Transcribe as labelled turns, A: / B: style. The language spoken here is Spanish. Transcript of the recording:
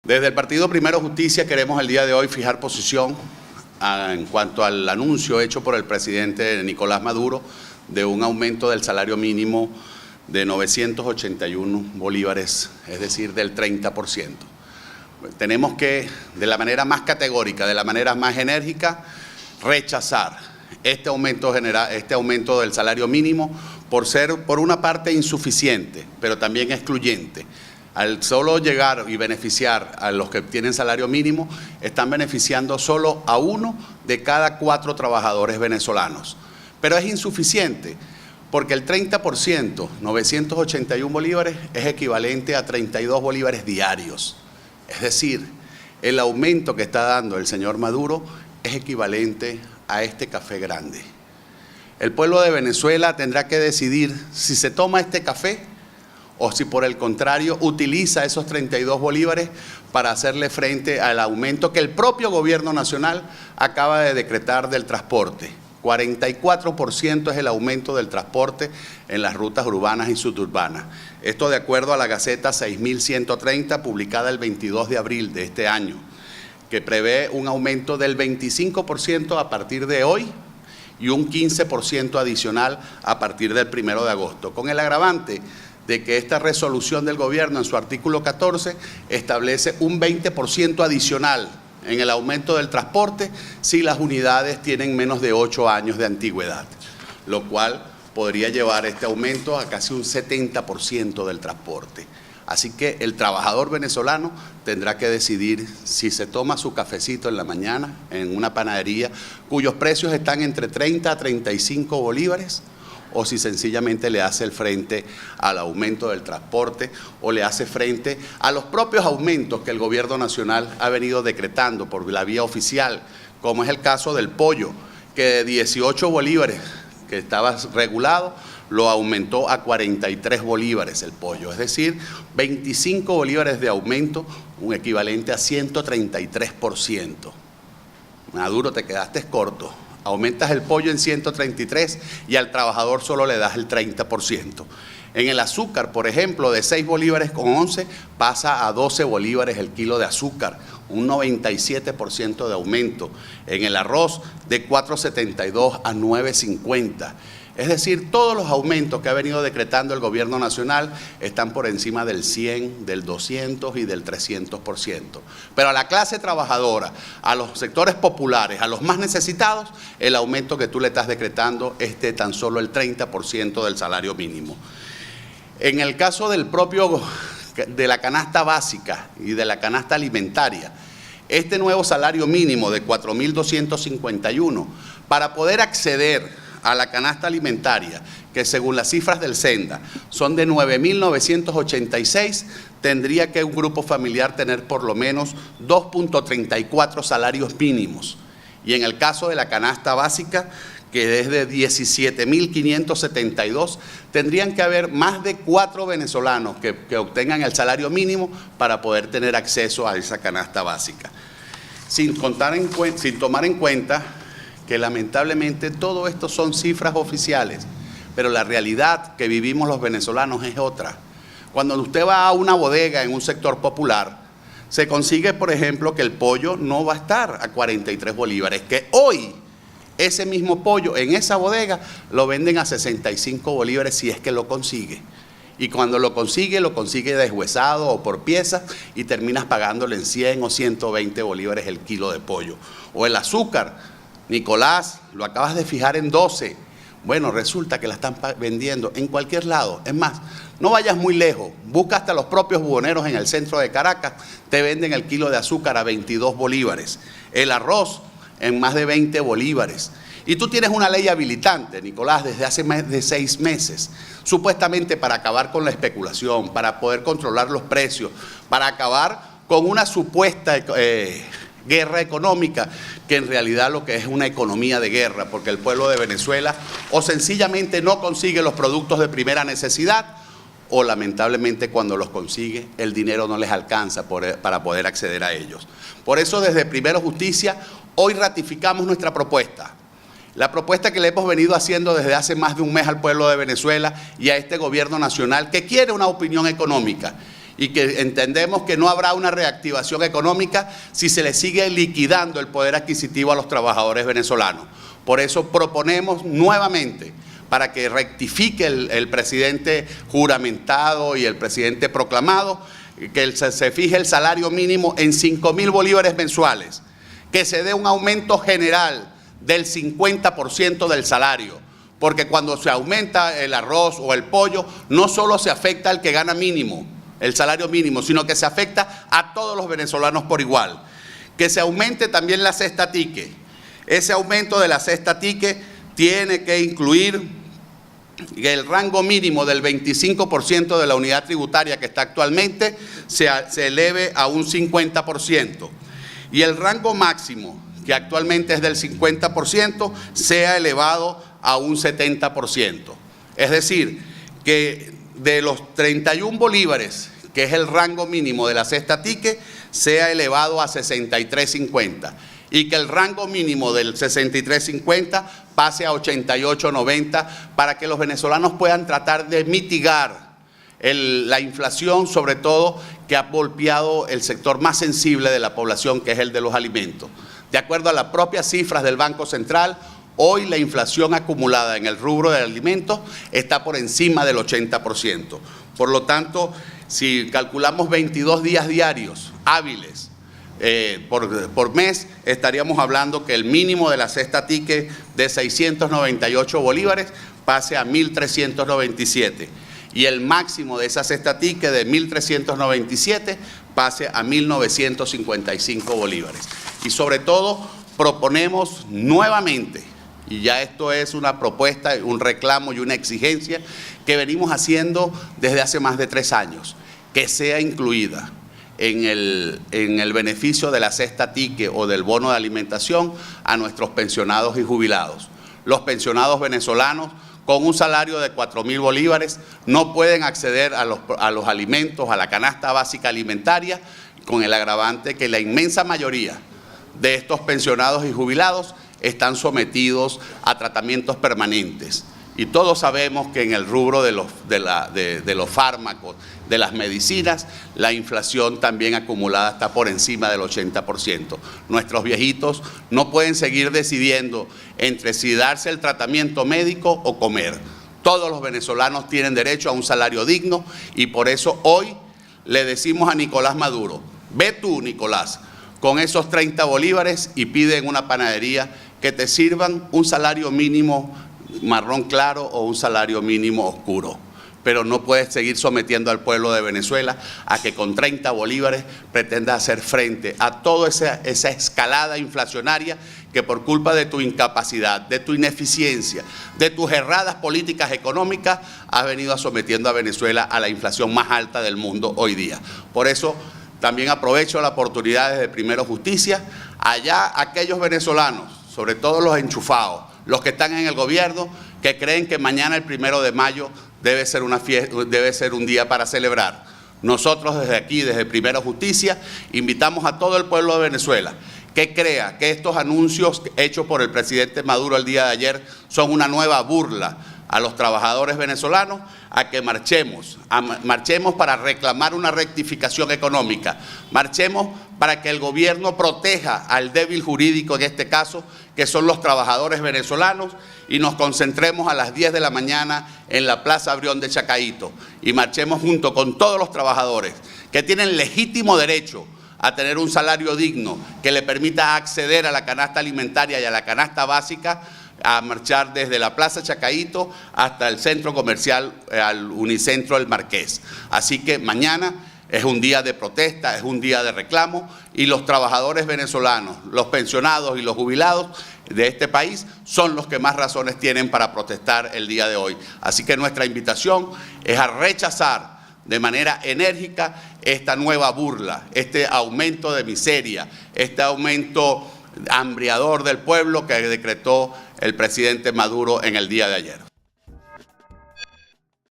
A: Desde el Partido Primero Justicia queremos el día de hoy fijar posición en cuanto al anuncio hecho por el presidente Nicolás Maduro de un aumento del salario mínimo de 981 bolívares, es decir, del 30%. Tenemos que, de la manera más categórica, de la manera más enérgica, rechazar este aumento del salario mínimo por ser, por una parte, insuficiente, pero también excluyente. Al solo llegar y beneficiar a los que tienen salario mínimo, están beneficiando solo a 1 de cada 4 trabajadores venezolanos. Pero es insuficiente, porque el 30%, 981 bolívares, es equivalente a 32 bolívares diarios. Es decir, el aumento que está dando el señor Maduro es equivalente a este café grande. El pueblo de Venezuela tendrá que decidir si se toma este café o si por el contrario utiliza esos 32 bolívares para hacerle frente al aumento que el propio gobierno nacional acaba de decretar del transporte. 44% es el aumento del transporte en las rutas urbanas y suburbanas. Esto de acuerdo a la Gaceta 6130, publicada el 22 de abril de este año, que prevé un aumento del 25% a partir de hoy y un 15% adicional a partir del 1 de agosto, con el agravante de que esta resolución del gobierno en su artículo 14 establece un 20% adicional en el aumento del transporte si las unidades tienen menos de 8 años de antigüedad, lo cual podría llevar este aumento a casi un 70% del transporte. Así que el trabajador venezolano tendrá que decidir si se toma su cafecito en la mañana en una panadería cuyos precios están entre 30 a 35 bolívares, o si sencillamente le hace el frente al aumento del transporte o le hace frente a los propios aumentos que el gobierno nacional ha venido decretando por la vía oficial, como es el caso del pollo, que de 18 bolívares que estaba regulado, lo aumentó a 43 bolívares el pollo, es decir, 25 bolívares de aumento, un equivalente a 133%. Maduro, te quedaste corto. Aumentas el pollo en 133 y al trabajador solo le das el 30%. En el azúcar, por ejemplo, de 6 bolívares con 11 pasa a 12 bolívares el kilo de azúcar, un 97% de aumento. En el arroz, de 4.72 a 9.50. Es decir, todos los aumentos que ha venido decretando el gobierno nacional están por encima del 100, del 200 y del 300%. Pero a la clase trabajadora, a los sectores populares, a los más necesitados, el aumento que tú le estás decretando es de tan solo el 30% del salario mínimo. En el caso de la canasta básica y de la canasta alimentaria, este nuevo salario mínimo de 4.251, para poder acceder a la canasta alimentaria, que según las cifras del Senda son de 9.986, tendría que un grupo familiar tener por lo menos 2.34 salarios mínimos. Y en el caso de la canasta básica, que es de 17.572, tendrían que haber más de 4 venezolanos que obtengan el salario mínimo para poder tener acceso a esa canasta básica. Sin tomar en cuenta que lamentablemente todo esto son cifras oficiales, pero la realidad que vivimos los venezolanos es otra. Cuando usted va a una bodega en un sector popular, se consigue, por ejemplo, que el pollo no va a estar a 43 bolívares, que hoy ese mismo pollo en esa bodega lo venden a 65 bolívares si es que lo consigue. Y cuando lo consigue deshuesado o por piezas y terminas pagándole en 100 o 120 bolívares el kilo de pollo. O el azúcar, Nicolás, lo acabas de fijar en 12. Bueno, resulta que la están vendiendo en cualquier lado. Es más, no vayas muy lejos, busca hasta los propios buhoneros en el centro de Caracas, te venden el kilo de azúcar a 22 bolívares, el arroz en más de 20 bolívares. Y tú tienes una ley habilitante, Nicolás, desde hace más de 6 meses, supuestamente para acabar con la especulación, para poder controlar los precios, para acabar con una supuesta guerra económica, que en realidad lo que es una economía de guerra, porque el pueblo de Venezuela o sencillamente no consigue los productos de primera necesidad, o lamentablemente cuando los consigue el dinero no les alcanza para poder acceder a ellos. Por eso desde Primero Justicia hoy ratificamos nuestra propuesta. La propuesta que le hemos venido haciendo desde hace más de un mes al pueblo de Venezuela y a este gobierno nacional que quiere una opinión económica. y que entendemos que no habrá una reactivación económica si se le sigue liquidando el poder adquisitivo a los trabajadores venezolanos. Por eso proponemos nuevamente, para que rectifique el presidente juramentado y el presidente proclamado, que se fije el salario mínimo en 5.000 bolívares mensuales, que se dé un aumento general del 50% del salario, porque cuando se aumenta el arroz o el pollo, no solo se afecta al que gana mínimo, el salario mínimo, sino que se afecta a todos los venezolanos por igual. Que se aumente también la cesta tique. Ese aumento de la cesta tique tiene que incluir que el rango mínimo del 25% de la unidad tributaria que está actualmente se eleve a un 50%. Y el rango máximo, que actualmente es del 50%, sea elevado a un 70%. Es decir, que de los 31 bolívares, que es el rango mínimo de la cesta tique, sea elevado a 63.50 y que el rango mínimo del 63.50 pase a 88.90 para que los venezolanos puedan tratar de mitigar la inflación, sobre todo que ha golpeado el sector más sensible de la población, que es el de los alimentos. De acuerdo a las propias cifras del Banco Central, hoy la inflación acumulada en el rubro de alimentos está por encima del 80%. Por lo tanto, si calculamos 22 días diarios hábiles por mes, estaríamos hablando que el mínimo de la cesta tique de 698 bolívares pase a 1.397 y el máximo de esa cesta tique de 1.397 pase a 1.955 bolívares. Y sobre todo proponemos nuevamente, y ya esto es una propuesta, un reclamo y una exigencia que venimos haciendo desde hace más de 3 años, que sea incluida en el beneficio de la cesta tique o del bono de alimentación a nuestros pensionados y jubilados. Los pensionados venezolanos con un salario de 4.000 bolívares no pueden acceder a los alimentos, a la canasta básica alimentaria, con el agravante que la inmensa mayoría de estos pensionados y jubilados están sometidos a tratamientos permanentes. Y todos sabemos que en el rubro de los fármacos, de las medicinas, la inflación también acumulada está por encima del 80%. Nuestros viejitos no pueden seguir decidiendo entre si darse el tratamiento médico o comer. Todos los venezolanos tienen derecho a un salario digno y por eso hoy le decimos a Nicolás Maduro, ve tú, Nicolás, con esos 30 bolívares y pide en una panadería que te sirvan un salario mínimo marrón claro o un salario mínimo oscuro. Pero no puedes seguir sometiendo al pueblo de Venezuela a que con 30 bolívares pretenda hacer frente a toda esa escalada inflacionaria que por culpa de tu incapacidad, de tu ineficiencia, de tus erradas políticas económicas, has venido sometiendo a Venezuela a la inflación más alta del mundo hoy día. Por eso también aprovecho la oportunidad desde Primero Justicia, allá aquellos venezolanos, sobre todo los enchufados, los que están en el gobierno, que creen que mañana el 1 de mayo debe ser una fiesta, debe ser un día para celebrar. Nosotros desde aquí, desde Primero Justicia, invitamos a todo el pueblo de Venezuela que crea que estos anuncios hechos por el presidente Maduro el día de ayer son una nueva burla a los trabajadores venezolanos, a que marchemos para reclamar una rectificación económica, marchemos para que el gobierno proteja al débil jurídico en este caso, que son los trabajadores venezolanos, y nos concentremos a las 10 de la mañana en la Plaza Brión de Chacaíto y marchemos junto con todos los trabajadores que tienen legítimo derecho a tener un salario digno que le permita acceder a la canasta alimentaria y a la canasta básica, a marchar desde la Plaza Chacaíto hasta el centro comercial, al Unicentro El Marqués. Así que mañana es un día de protesta, es un día de reclamo y los trabajadores venezolanos, los pensionados y los jubilados de este país son los que más razones tienen para protestar el día de hoy. Así que nuestra invitación es a rechazar de manera enérgica esta nueva burla, este aumento de miseria, este aumento hambriador del pueblo que decretó el presidente Maduro en el día de ayer.